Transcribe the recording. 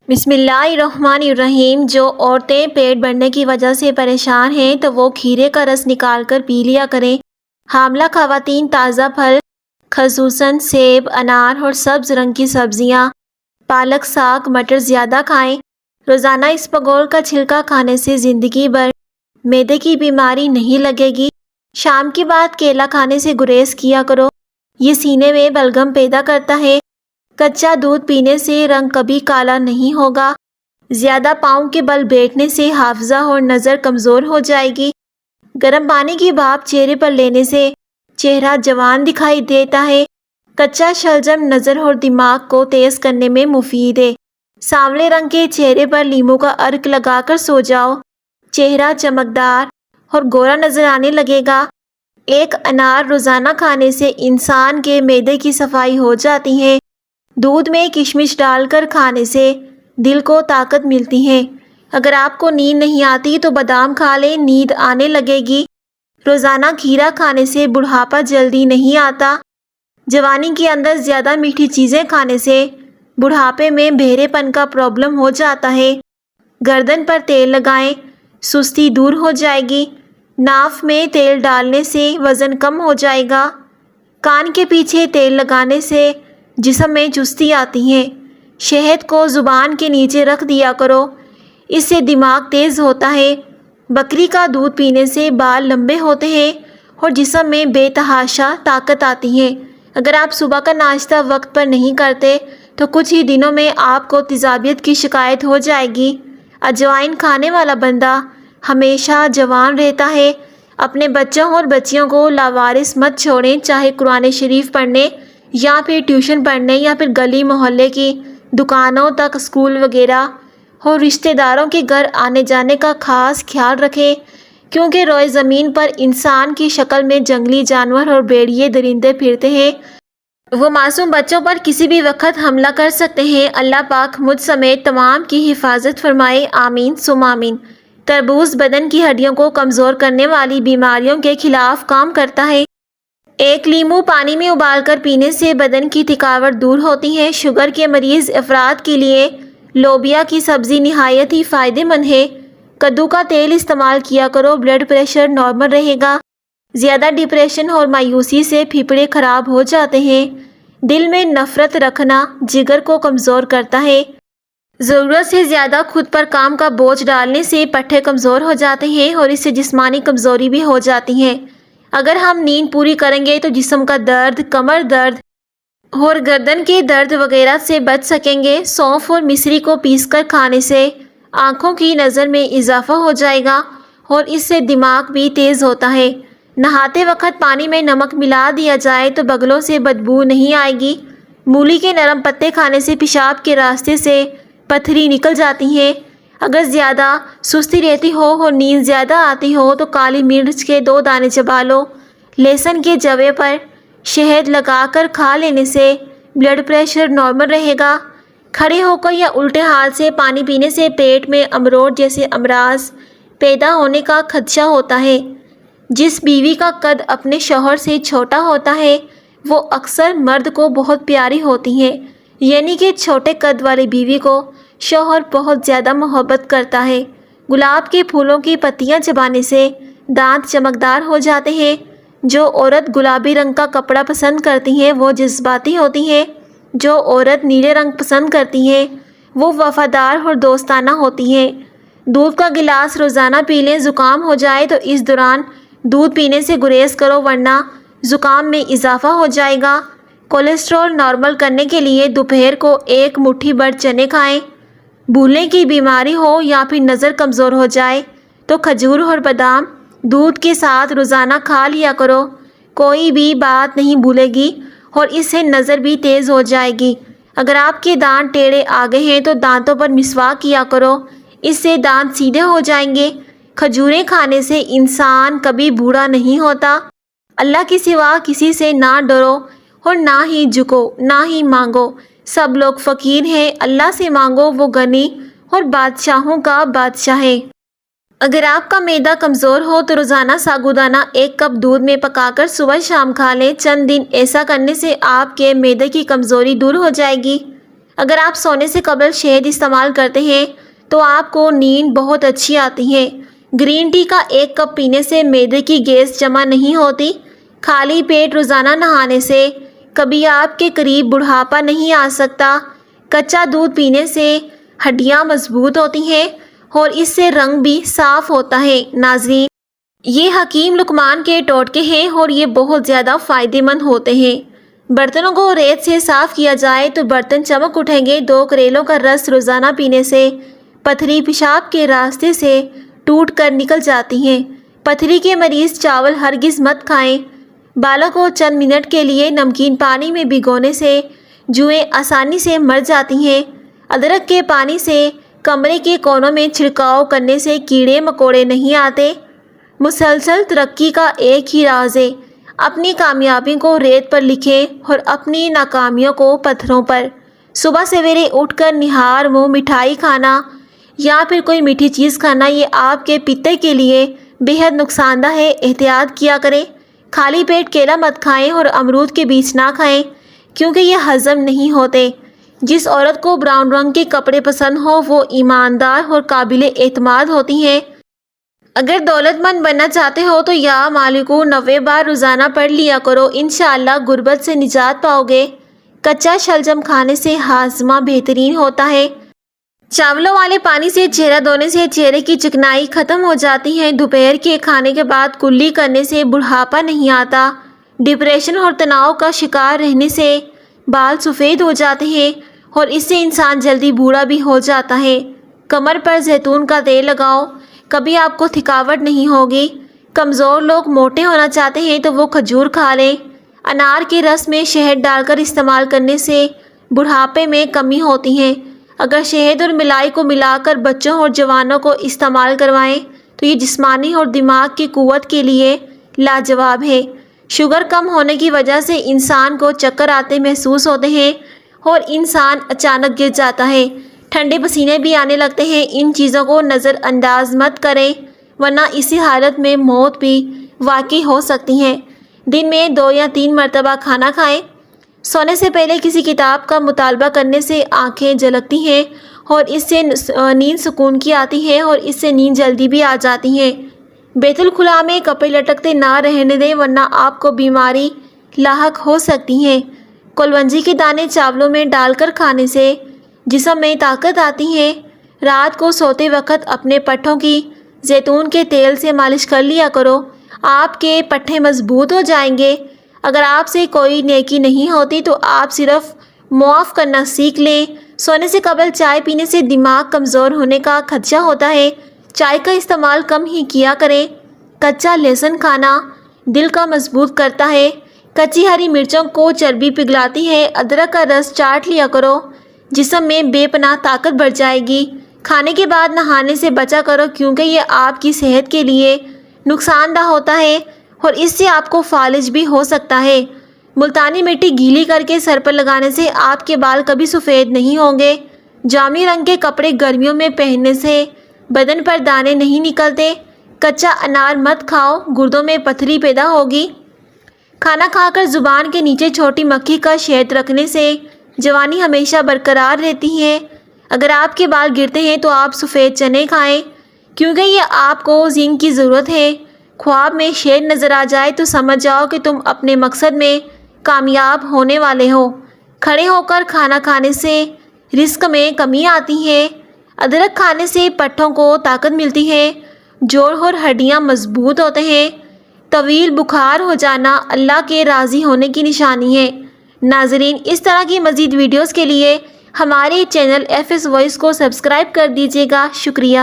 بسم اللہ الرحمن الرحیم۔ جو عورتیں پیٹ بڑھنے کی وجہ سے پریشان ہیں تو وہ کھیرے کا رس نکال کر پی لیا کریں۔ حاملہ خواتین تازہ پھل خصوصاً سیب، انار اور سبز رنگ کی سبزیاں، پالک، ساگ، مٹر زیادہ کھائیں۔ روزانہ اسپغول کا چھلکا کھانے سے زندگی بھر معدے کی بیماری نہیں لگے گی۔ شام کے بعد کیلا کھانے سے گریز کیا کرو، یہ سینے میں بلغم پیدا کرتا ہے۔ کچا دودھ پینے سے رنگ کبھی کالا نہیں ہوگا۔ زیادہ پاؤں کے بل بیٹھنے سے حافظہ اور نظر کمزور ہو جائے گی۔ گرم پانی کی بھاپ چہرے پر لینے سے چہرہ جوان دکھائی دیتا ہے۔ کچا شلجم نظر اور دماغ کو تیز کرنے میں مفید ہے۔ سانولے رنگ کے چہرے پر لیموں کا عرق لگا کر سو جاؤ، چہرہ چمکدار اور گورا نظر آنے لگے گا۔ ایک انار روزانہ کھانے سے انسان کے معدے کی صفائی ہو جاتی ہے۔ دودھ میں کشمش ڈال کر کھانے سے دل کو طاقت ملتی ہے۔ اگر آپ کو نیند نہیں آتی تو بادام کھا لیں، نیند آنے لگے گی۔ روزانہ کھیرا کھانے سے بڑھاپا جلدی نہیں آتا۔ جوانی کے اندر زیادہ میٹھی چیزیں کھانے سے بڑھاپے میں بہرے پن کا پرابلم ہو جاتا ہے۔ گردن پر تیل لگائیں، سستی دور ہو جائے گی۔ ناف میں تیل ڈالنے سے وزن کم ہو جائے گا۔ کان کے پیچھے تیل لگانے سے جسم میں چستی آتی ہے۔ شہد کو زبان کے نیچے رکھ دیا کرو، اس سے دماغ تیز ہوتا ہے۔ بکری کا دودھ پینے سے بال لمبے ہوتے ہیں اور جسم میں بے تحاشا طاقت آتی ہے۔ اگر آپ صبح کا ناشتہ وقت پر نہیں کرتے تو کچھ ہی دنوں میں آپ کو تیزابیت کی شکایت ہو جائے گی۔ اجوائن کھانے والا بندہ ہمیشہ جوان رہتا ہے۔ اپنے بچوں اور بچیوں کو لاوارث مت چھوڑیں، چاہے قرآن شریف پڑھنے یا پھر ٹیوشن پڑھنے یا پھر گلی محلے کی دکانوں تک، اسکول وغیرہ اور رشتہ داروں کے گھر آنے جانے کا خاص خیال رکھیں، کیونکہ روئے زمین پر انسان کی شکل میں جنگلی جانور اور بھیڑیے درندے پھرتے ہیں۔ وہ معصوم بچوں پر کسی بھی وقت حملہ کر سکتے ہیں۔ اللہ پاک مجھ سمیت تمام کی حفاظت فرمائے، آمین ثم آمین۔ تربوز بدن کی ہڈیوں کو کمزور کرنے والی بیماریوں کے خلاف کام کرتا ہے۔ ایک لیموں پانی میں ابال کر پینے سے بدن کی تھکاوٹ دور ہوتی ہے۔ شوگر کے مریض افراد کے لیے لوبیا کی سبزی نہایت ہی فائدہ مند ہے۔ کدو کا تیل استعمال کیا کرو، بلڈ پریشر نارمل رہے گا۔ زیادہ ڈپریشن اور مایوسی سے پھیپھڑے خراب ہو جاتے ہیں۔ دل میں نفرت رکھنا جگر کو کمزور کرتا ہے۔ ضرورت سے زیادہ خود پر کام کا بوجھ ڈالنے سے پٹھے کمزور ہو جاتے ہیں اور اس سے جسمانی کمزوری بھی ہو جاتی ہے۔ اگر ہم نیند پوری کریں گے تو جسم کا درد، کمر درد اور گردن کے درد وغیرہ سے بچ سکیں گے۔ سونف اور مصری کو پیس کر کھانے سے آنکھوں کی نظر میں اضافہ ہو جائے گا اور اس سے دماغ بھی تیز ہوتا ہے۔ نہاتے وقت پانی میں نمک ملا دیا جائے تو بغلوں سے بدبو نہیں آئے گی۔ مولی کے نرم پتے کھانے سے پیشاب کے راستے سے پتھری نکل جاتی ہے۔ اگر زیادہ سستی رہتی ہو اور نیند زیادہ آتی ہو تو کالی مرچ کے 2 دانے چبا لو۔ لہسن کے جوے پر شہد لگا کر کھا لینے سے بلڈ پریشر نارمل رہے گا۔ کھڑے ہو کر یا الٹے ہاتھ سے پانی پینے سے پیٹ میں امروٹ جیسے امراض پیدا ہونے کا خدشہ ہوتا ہے۔ جس بیوی کا قد اپنے شوہر سے چھوٹا ہوتا ہے وہ اکثر مرد کو بہت پیاری ہوتی ہے، یعنی کہ چھوٹے قد والی بیوی کو شوہر بہت زیادہ محبت کرتا ہے۔ گلاب کے پھولوں کی پتیاں چبانے سے دانت چمکدار ہو جاتے ہیں۔ جو عورت گلابی رنگ کا کپڑا پسند کرتی ہے وہ جذباتی ہوتی ہے۔ جو عورت نیلے رنگ پسند کرتی ہے وہ وفادار اور دوستانہ ہوتی ہے۔ دودھ کا گلاس روزانہ پی لیں۔ زکام ہو جائے تو اس دوران دودھ پینے سے گریز کرو، ورنہ زکام میں اضافہ ہو جائے گا۔ کولیسٹرول نارمل کرنے کے لیے دوپہر کو 1 مٹھی بھر چنے کھائیں۔ بھولنے کی بیماری ہو یا پھر نظر کمزور ہو جائے تو کھجور اور بادام دودھ کے ساتھ روزانہ کھا لیا کرو۔ کوئی بھی بات نہیں بھولے گی اور اس سے نظر بھی تیز ہو جائے گی۔ اگر آپ کے دانت ٹیڑھے آ گئے ہیں تو دانتوں پر مسواک کیا کرو، اس سے دانت سیدھے ہو جائیں گے۔ کھجوریں کھانے سے انسان کبھی بوڑھا نہیں ہوتا۔ اللہ کے سوا کسی سے نہ ڈرو اور نہ ہی جھکو، نہ ہی مانگو۔ سب لوگ فقیر ہیں، اللہ سے مانگو، وہ غنی اور بادشاہوں کا بادشاہ ہے۔ اگر آپ کا معدہ کمزور ہو تو روزانہ ساگودانہ 1 کپ دودھ میں پکا کر صبح شام کھا لیں۔ چند دن ایسا کرنے سے آپ کے معدے کی کمزوری دور ہو جائے گی۔ اگر آپ سونے سے قبل شہد استعمال کرتے ہیں تو آپ کو نیند بہت اچھی آتی ہے۔ گرین ٹی کا 1 کپ پینے سے معدے کی گیس جمع نہیں ہوتی۔ خالی پیٹ روزانہ نہانے سے کبھی آپ کے قریب بڑھاپا نہیں آ سکتا۔ کچا دودھ پینے سے ہڈیاں مضبوط ہوتی ہیں اور اس سے رنگ بھی صاف ہوتا ہے۔ ناظرین، یہ حکیم لقمان کے ٹوٹکے ہیں اور یہ بہت زیادہ فائدہ مند ہوتے ہیں۔ برتنوں کو ریت سے صاف کیا جائے تو برتن چمک اٹھیں گے۔ 2 کریلوں کا رس روزانہ پینے سے پتھری پیشاب کے راستے سے ٹوٹ کر نکل جاتی ہیں۔ پتھری کے مریض چاول ہرگز مت کھائیں۔ بالوں کو چند منٹ کے لیے نمکین پانی میں بھگونے سے جوئیں آسانی سے مر جاتی ہیں۔ ادرک کے پانی سے کمرے کے کونوں میں چھڑکاؤ کرنے سے کیڑے مکوڑے نہیں آتے۔ مسلسل ترقی کا ایک ہی راز ہے، اپنی کامیابیوں کو ریت پر لکھیں اور اپنی ناکامیوں کو پتھروں پر۔ صبح سویرے اٹھ کر نہار منہ مٹھائی کھانا یا پھر کوئی میٹھی چیز کھانا یہ آپ کے پتے کے لیے بے حد نقصان دہ ہے۔ احتیاط کیا کریں۔ خالی پیٹ کیلا مت کھائیں اور امرود کے بیج نہ کھائیں کیونکہ یہ ہضم نہیں ہوتے۔ جس عورت کو براؤن رنگ کے کپڑے پسند ہو وہ ایماندار اور قابل اعتماد ہوتی ہیں۔ اگر دولت مند بننا چاہتے ہو تو یا مالکو 90 بار روزانہ پڑھ لیا کرو، انشاءاللہ غربت سے نجات پاؤ گے۔ کچا شلجم کھانے سے ہاضمہ بہترین ہوتا ہے۔ چاولوں والے پانی سے چہرہ دھونے سے چہرے کی چکنائی ختم ہو جاتی ہے۔ دوپہر کے کھانے کے بعد کلی کرنے سے بڑھاپا نہیں آتا۔ ڈپریشن اور تناؤ کا شکار رہنے سے بال سفید ہو جاتے ہیں اور اس سے انسان جلدی بوڑھا بھی ہو جاتا ہے۔ کمر پر زیتون کا تیل لگاؤ، کبھی آپ کو تھکاوٹ نہیں ہوگی۔ کمزور لوگ موٹے ہونا چاہتے ہیں تو وہ کھجور کھا لیں۔ انار کے رس میں شہد ڈال کر استعمال کرنے سے بڑھاپے میں کمی ہوتی ہے۔ اگر شہد اور ملائی کو ملا کر بچوں اور جوانوں کو استعمال کروائیں تو یہ جسمانی اور دماغ کی قوت کے لیے لاجواب ہے۔ شوگر کم ہونے کی وجہ سے انسان کو چکر آتے محسوس ہوتے ہیں اور انسان اچانک گر جاتا ہے۔ ٹھنڈے پسینے بھی آنے لگتے ہیں۔ ان چیزوں کو نظر انداز مت کریں ورنہ اسی حالت میں موت بھی واقع ہو سکتی ہے۔ دن میں 2 یا 3 مرتبہ کھانا کھائیں۔ سونے سے پہلے کسی کتاب کا مطالعہ کرنے سے آنکھیں جھلکتی ہیں اور اس سے نیند سکون کی آتی ہے اور اس سے نیند جلدی بھی آ جاتی ہے۔ بیت الخلاء میں کپڑے لٹکتے نہ رہنے دیں ورنہ آپ کو بیماری لاحق ہو سکتی ہے۔ کلونجی کے دانے چاولوں میں ڈال کر کھانے سے جسم میں طاقت آتی ہے۔ رات کو سوتے وقت اپنے پٹھوں کی زیتون کے تیل سے مالش کر لیا کرو، آپ کے پٹھے مضبوط ہو جائیں گے۔ اگر آپ سے کوئی نیکی نہیں ہوتی تو آپ صرف معاف کرنا سیکھ لیں۔ سونے سے قبل چائے پینے سے دماغ کمزور ہونے کا خدشہ ہوتا ہے۔ چائے کا استعمال کم ہی کیا کریں۔ کچا لہسن کھانا دل کا مضبوط کرتا ہے۔ کچی ہری مرچوں کو چربی پگھلاتی ہے۔ ادرک کا رس چاٹ لیا کرو، جسم میں بے پناہ طاقت بڑھ جائے گی۔ کھانے کے بعد نہانے سے بچا کرو کیونکہ یہ آپ کی صحت کے لیے نقصان دہ ہوتا ہے اور اس سے آپ کو فالج بھی ہو سکتا ہے۔ ملتانی مٹی گیلی کر کے سر پر لگانے سے آپ کے بال کبھی سفید نہیں ہوں گے۔ جامنی رنگ کے کپڑے گرمیوں میں پہننے سے بدن پر دانے نہیں نکلتے۔ کچا انار مت کھاؤ، گردوں میں پتھری پیدا ہوگی۔ کھانا کھا کر زبان کے نیچے چھوٹی مکھی کا شہد رکھنے سے جوانی ہمیشہ برقرار رہتی ہے۔ اگر آپ کے بال گرتے ہیں تو آپ سفید چنے کھائیں کیونکہ یہ آپ کو زنک کی ضرورت ہے۔ خواب میں شیر نظر آ جائے تو سمجھ جاؤ کہ تم اپنے مقصد میں کامیاب ہونے والے ہو۔ کھڑے ہو کر کھانا کھانے سے رزق میں کمی آتی ہے۔ ادرک کھانے سے پٹھوں کو طاقت ملتی ہے، جوڑ اور ہڈیاں مضبوط ہوتے ہیں۔ طویل بخار ہو جانا اللہ کے راضی ہونے کی نشانی ہے۔ ناظرین، اس طرح کی مزید ویڈیوز کے لیے ہمارے چینل FS وائس کو سبسکرائب کر دیجیے گا۔ شکریہ۔